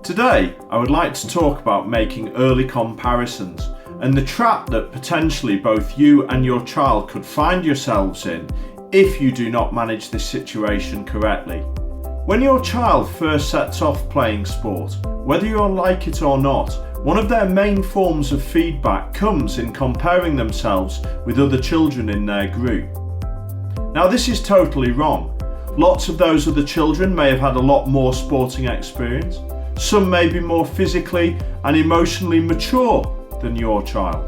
Today, I would like to talk about making early comparisons and the trap that potentially both you and your child could find yourselves in if you do not manage this situation correctly. When your child first sets off playing sport, whether you like it or not, one of their main forms of feedback comes in comparing themselves with other children in their group. Now, this is totally wrong. Lots of those other children may have had a lot more sporting experience. Some may be more physically and emotionally mature than your child.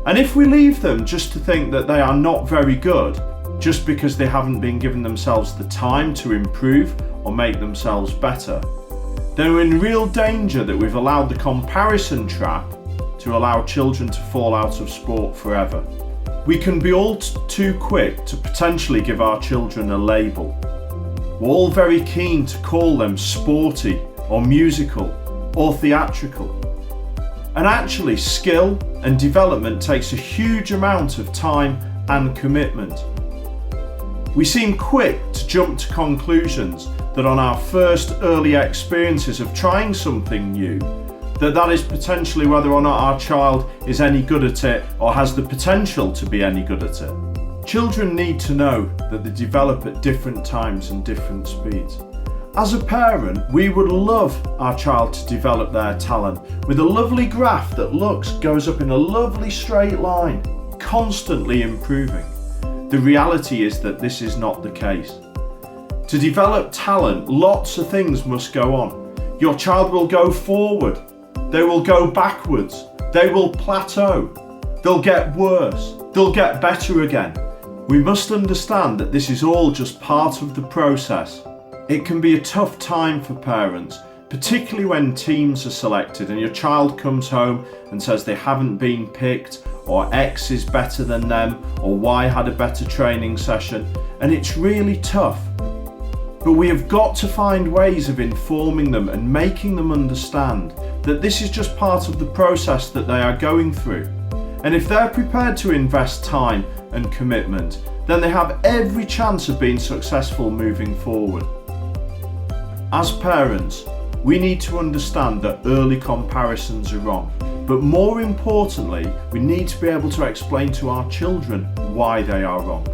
And if we leave them just to think that they are not very good, just because they haven't been given themselves the time to improve or make themselves better, then we're in real danger that we've allowed the comparison trap to allow children to fall out of sport forever. We can be all too quick to potentially give our children a label. We're all very keen to call them sporty or musical or theatrical. And actually, skill and development takes a huge amount of time and commitment. We seem quick to jump to conclusions that on our first early experiences of trying something new, that is potentially whether or not our child is any good at it or has the potential to be any good at it. Children need to know that they develop at different times and different speeds. As a parent, we would love our child to develop their talent with a lovely graph that goes up in a lovely straight line, constantly improving. The reality is that this is not the case. To develop talent, lots of things must go on. Your child will go forward, they will go backwards, they will plateau, they'll get worse, they'll get better again. We must understand that this is all just part of the process. It can be a tough time for parents, particularly when teams are selected and your child comes home and says they haven't been picked, or X is better than them, or Y had a better training session, and it's really tough. But we have got to find ways of informing them and making them understand that this is just part of the process that they are going through. And if they're prepared to invest time and commitment, then they have every chance of being successful moving forward. As parents, we need to understand that early comparisons are wrong, but more importantly, we need to be able to explain to our children why they are wrong.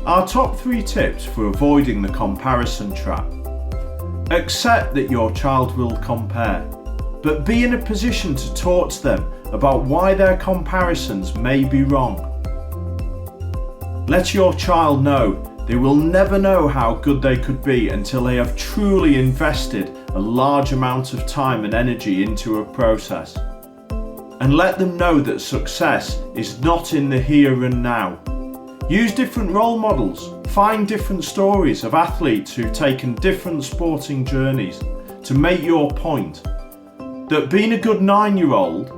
Our top 3 tips for avoiding the comparison trap. Accept that your child will compare, but be in a position to talk to them about why their comparisons may be wrong. Let your child know they will never know how good they could be until they have truly invested a large amount of time and energy into a process. And let them know that success is not in the here and now. Use different role models, find different stories of athletes who've taken different sporting journeys to make your point that being a good 9-year-old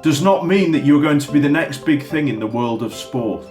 does not mean that you're going to be the next big thing in the world of sport.